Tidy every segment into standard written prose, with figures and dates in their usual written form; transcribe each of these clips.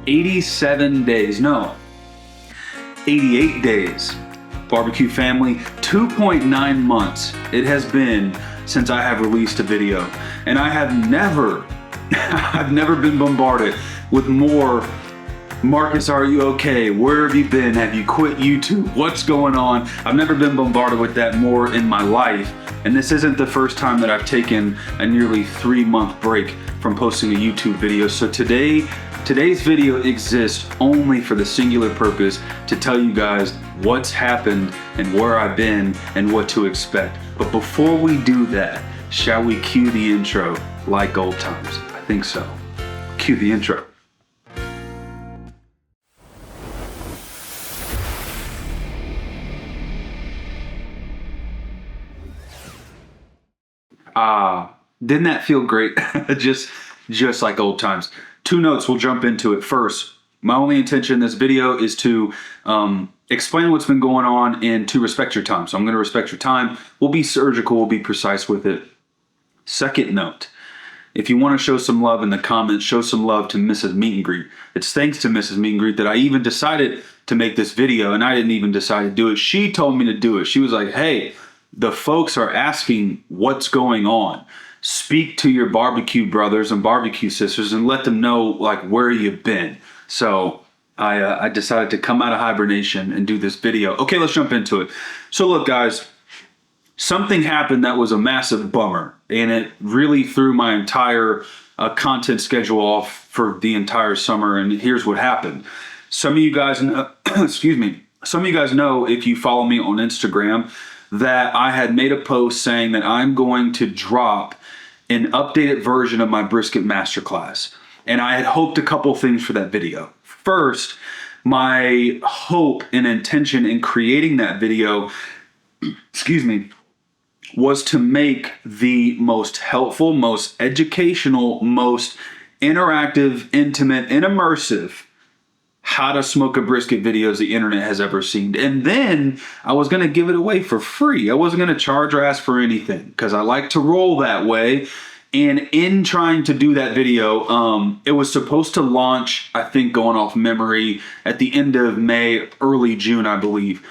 87 days, no, 88 days. Barbecue family, 2.9 months it has been since I have released a video. And I have never, I've never been bombarded with more, Marcus, are you okay? Where have you been? Have you quit YouTube? What's going on? I've never been bombarded with that more in my life. And this isn't the first time that I've taken a nearly 3-month break from posting a YouTube video. So today's video exists only for the singular purpose to tell you guys what's happened and where I've been and what to expect. But before we do that, shall we cue the intro like old times? I think so. Cue the intro. Didn't that feel great? just like old times. 2 notes, we'll jump into it. First, my only intention in this video is to explain what's been going on and to respect your time. So I'm going to respect your time. We'll be surgical, we'll be precise with it. Second note, if you want to show some love in the comments, show some love to Mrs. Meet and Greet. It's thanks to Mrs. Meet and Greet that I even decided to make this video, and I didn't even decide to do it. She told me to do it. She was like, hey, the folks are asking what's going on. Speak to your barbecue brothers and barbecue sisters and let them know like where you've been. So I decided to come out of hibernation and do this video. Okay, let's jump into it. So look, guys, something happened that was a massive bummer, and it really threw my entire content schedule off for the entire summer. And here's what happened. Some of you guys know, excuse me, some of you guys know, if you follow me on Instagram, that I had made a post saying that I'm going to drop an updated version of my brisket masterclass. And I had hoped a couple things for that video. First, my hope and intention in creating that video, excuse me, was to make the most helpful, most educational, most interactive, intimate, and immersive how to smoke a brisket videos the internet has ever seen. And then I was gonna give it away for free. I wasn't gonna charge or ask for anything because I like to roll that way. And in trying to do that video, it was supposed to launch, I think going off memory, at the end of May, early June, I believe.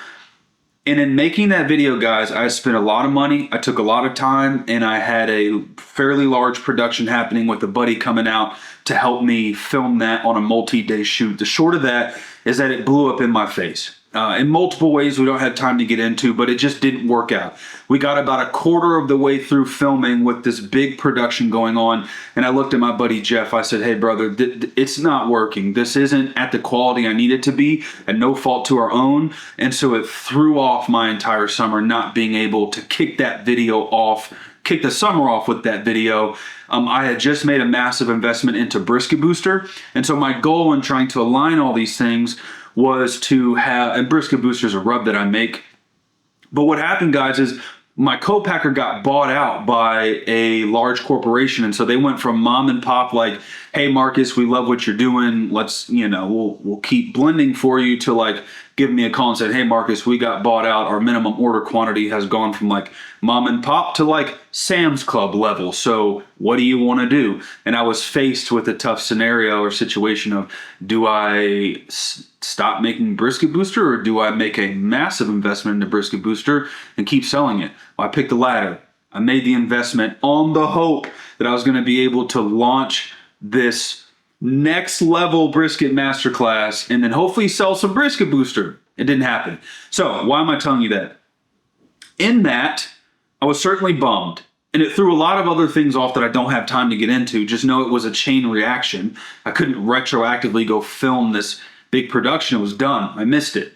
And in making that video, guys, I spent a lot of money, I took a lot of time, and I had a fairly large production happening with a buddy coming out to help me film that on a multi-day shoot. The short of that is that it blew up in my face. In multiple ways we don't have time to get into, but it just didn't work out. We got about a quarter of the way through filming with this big production going on, and I looked at my buddy Jeff. I said, hey brother, it's not working. This isn't at the quality I need it to be, and no fault to our own. And so it threw off my entire summer, not being able to kick that video off, kick the summer off with that video. I had just made a massive investment into Brisket Booster, and so my goal in trying to align all these things was to have, and Brisket Booster is a rub that I make. But what happened, guys, is my co-packer got bought out by a large corporation. And so they went from mom and pop, like, hey, Marcus, we love what you're doing. Let's, we'll keep blending for you, to like giving me a call and said, hey, Marcus, we got bought out. Our minimum order quantity has gone from like mom and pop to like Sam's Club level. So what do you want to do? And I was faced with a tough scenario or situation of, do I stop making Brisket Booster, or do I make a massive investment into Brisket Booster and keep selling it? Well, I picked the latter. I made the investment on the hope that I was going to be able to launch this next level brisket masterclass and then hopefully sell some Brisket Booster. It didn't happen. So why am I telling you that? In that, I was certainly bummed, and it threw a lot of other things off that I don't have time to get into. Just know it was a chain reaction. I couldn't retroactively go film this big production. It was done. I missed it.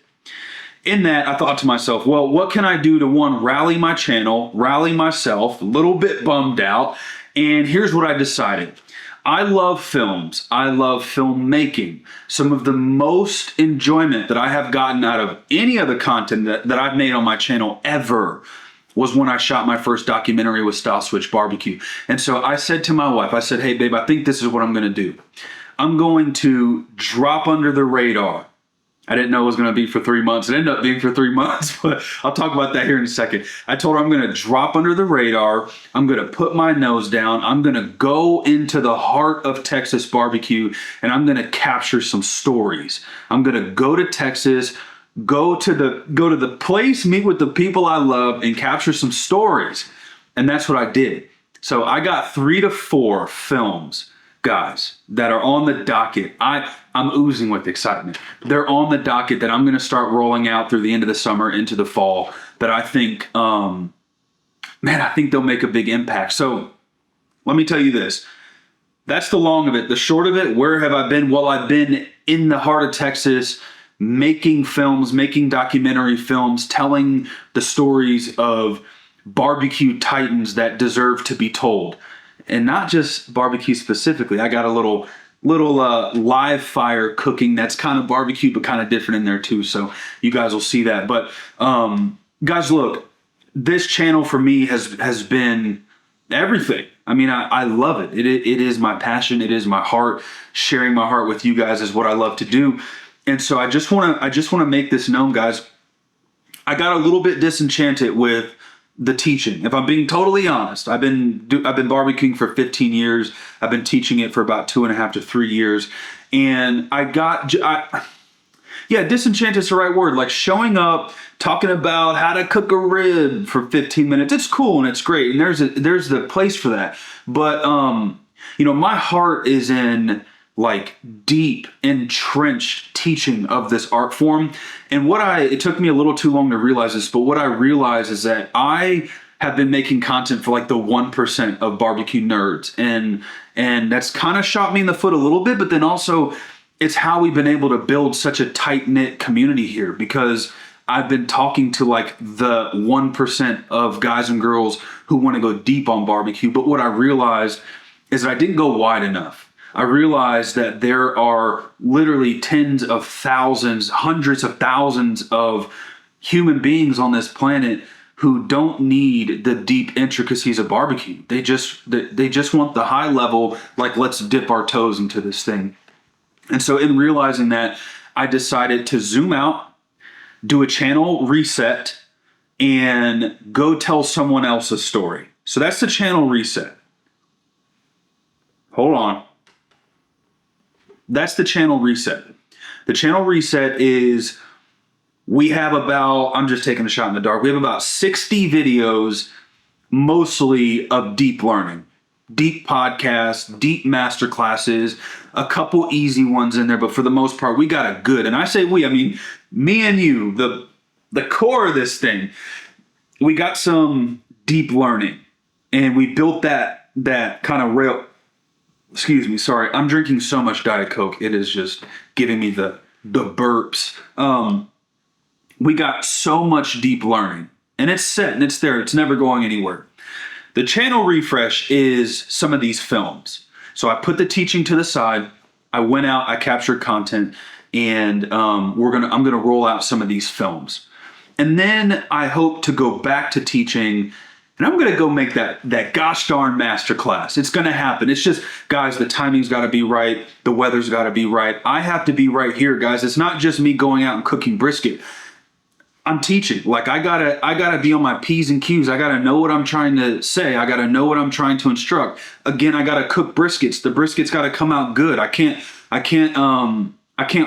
In that, I thought to myself, well, what can I do to, one, rally my channel, rally myself, a little bit bummed out. And here's what I decided. I love films. I love filmmaking. Some of the most enjoyment that I have gotten out of any other content that I've made on my channel ever was when I shot my first documentary with Style Switch Barbecue. And so I said to my wife, I said, hey babe, I think this is what I'm gonna do. I'm going to drop under the radar I didn't know it was going to be for 3 months. It ended up being for 3 months, but I'll talk about that here in a second. I told her I'm going to drop under the radar. I'm going to put my nose down. I'm going to go into the heart of Texas barbecue, and I'm going to capture some stories. I'm going to go to Texas, go to the place, meet with the people I love, and capture some stories. And that's what I did. So I got 3 to 4 films, guys, that are on the docket. I'm oozing with excitement. They're on the docket that I'm going to start rolling out through the end of the summer into the fall that I think, I think they'll make a big impact. So let me tell you this. That's the long of it. The short of it, where have I been? Well, I've been in the heart of Texas making films, making documentary films, telling the stories of barbecue titans that deserve to be told. And not just barbecue specifically. I got a little live fire cooking that's kind of barbecue but kind of different in there too, so you guys will see that. But guys, look, this channel for me has been everything. I mean, I love it. It is my passion. It is my heart. Sharing my heart with you guys is what I love to do. And so I just want to make this known, guys. I got a little bit disenchanted with the teaching. If I'm being totally honest, I've been barbecuing for 15 years. I've been teaching it for about 2.5 to 3 years, and disenchanted is the right word. Like showing up, talking about how to cook a rib for 15 minutes. It's cool and it's great, and there's the place for that. But my heart is in like deep, entrenched teaching of this art form. And it took me a little too long to realize this, but what I realized is that I have been making content for like the 1% of barbecue nerds. And that's kind of shot me in the foot a little bit, but then also it's how we've been able to build such a tight-knit community here, because I've been talking to like the 1% of guys and girls who want to go deep on barbecue. But what I realized is that I didn't go wide enough. I realized that there are literally tens of thousands, hundreds of thousands of human beings on this planet who don't need the deep intricacies of barbecue. They just want the high level, like, let's dip our toes into this thing. And so in realizing that, I decided to zoom out, do a channel reset, and go tell someone else a story. So that's the channel reset. Hold on. That's the channel reset. The channel reset is, we have about, I'm just taking a shot in the dark, we have about 60 videos, mostly of deep learning, deep podcasts, deep master classes, a couple easy ones in there, but for the most part, we got a good, and I say we, I mean, me and you, the core of this thing, we got some deep learning, and we built that kind of rail. Excuse me, sorry. I'm drinking so much Diet Coke. It is just giving me the burps. We got so much deep learning, and it's set and it's there. It's never going anywhere. The channel refresh is some of these films. So I put the teaching to the side. I went out, I captured content, and I'm gonna roll out some of these films. And then I hope to go back to teaching, and I'm going to go make that gosh darn masterclass. It's going to happen. It's just, guys, the timing's got to be right. The weather's got to be right. I have to be right here, guys. It's not just me going out and cooking brisket. I'm teaching. Like, I gotta be on my P's and Q's. I gotta know what I'm trying to say. I gotta know what I'm trying to instruct. Again, I gotta cook briskets. The brisket's gotta come out good. I can't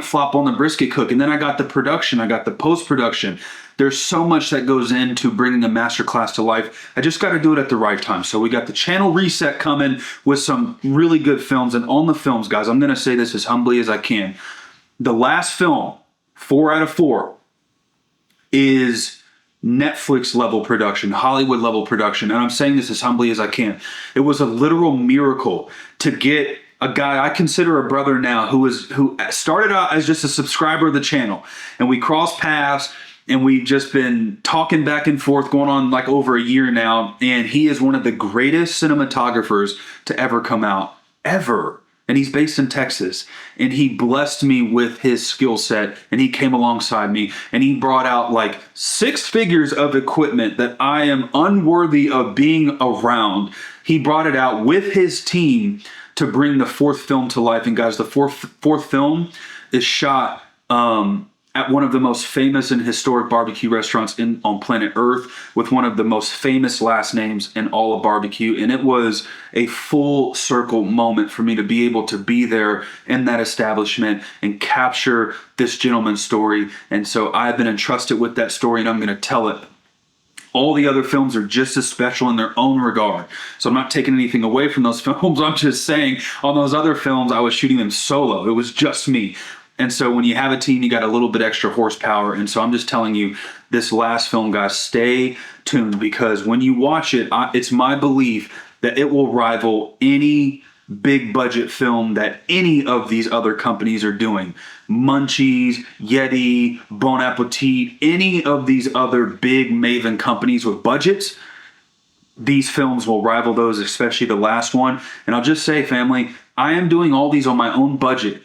flop on the brisket cook. And then I got the production. I got the post-production. There's so much that goes into bringing a masterclass to life. I just got to do it at the right time. So we got the channel reset coming with some really good films. And on the films, guys, I'm going to say this as humbly as I can. The last film, 4 out of 4, is Netflix level production, Hollywood level production. And I'm saying this as humbly as I can. It was a literal miracle to get a guy I consider a brother now who started out as just a subscriber of the channel. And we crossed paths. And we've just been talking back and forth going on like over a year now. And he is one of the greatest cinematographers to ever come out, ever. And he's based in Texas. And he blessed me with his skill set. And he came alongside me. And he brought out like 6 figures of equipment that I am unworthy of being around. He brought it out with his team to bring the 4th film to life. And guys, the fourth film is shot at one of the most famous and historic barbecue restaurants on planet Earth with one of the most famous last names in all of barbecue. And it was a full circle moment for me to be able to be there in that establishment and capture this gentleman's story. And so I've been entrusted with that story, and I'm going to tell it. All the other films are just as special in their own regard. So I'm not taking anything away from those films. I'm just saying on those other films, I was shooting them solo. It was just me. And so when you have a team, you got a little bit extra horsepower. And so I'm just telling you, this last film, guys, stay tuned, because when you watch it, it's my belief that it will rival any big budget film that any of these other companies are doing. Munchies, Yeti, Bon Appetit, any of these other big maven companies with budgets, these films will rival those, especially the last one. And I'll just say, family, I am doing all these on my own budget.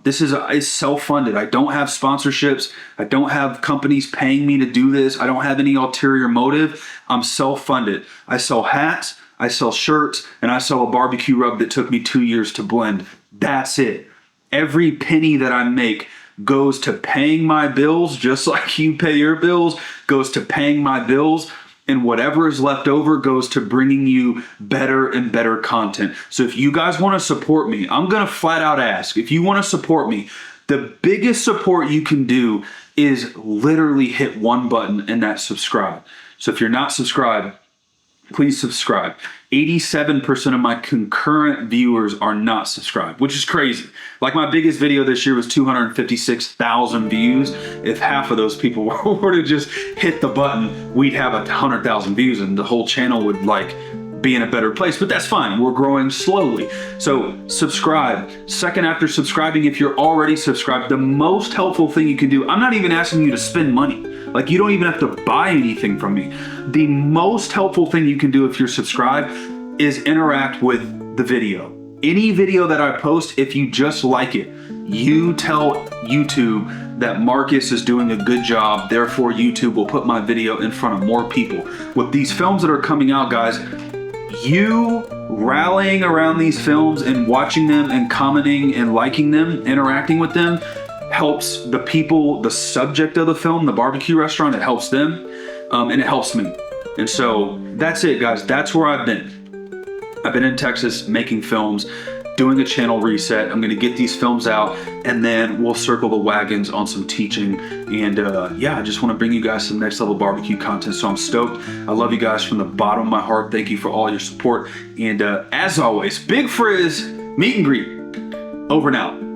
This is self-funded. I don't have sponsorships. I don't have companies paying me to do this. I don't have any ulterior motive. I'm self-funded. I sell hats, I sell shirts, and I sell a barbecue rub that took me 2 years to blend. That's it. Every penny that I make goes to paying my bills, just like you pay your bills, goes to paying my bills. And whatever is left over goes to bringing you better and better content. So if you guys want to support me, I'm going to flat out ask, if you want to support me, the biggest support you can do is literally hit one button, and that's subscribe. So if you're not subscribed, please subscribe. 87% of my concurrent viewers are not subscribed, which is crazy. Like, my biggest video this year was 256,000 views. If half of those people were to just hit the button, we'd have 100,000 views and the whole channel would like be in a better place, but that's fine. We're growing slowly. So subscribe. Second, after subscribing, if you're already subscribed, the most helpful thing you can do, I'm not even asking you to spend money. Like, you don't even have to buy anything from me. The most helpful thing you can do if you're subscribed is interact with the video. Any video that I post, if you just like it, you tell YouTube that Marcus is doing a good job, therefore YouTube will put my video in front of more people. With these films that are coming out, guys, you rallying around these films and watching them and commenting and liking them, interacting with them, helps the people, the subject of the film, the barbecue restaurant, it helps them, and it helps me. And so that's it, guys. That's where I've been. I've been in Texas making films, doing a channel reset. I'm going to get these films out, and then we'll circle the wagons on some teaching. And yeah, I just want to bring you guys some next level barbecue content. So I'm stoked. I love you guys from the bottom of my heart. Thank you for all your support. And as always, Big Frizz Meet and Greet. Over and out.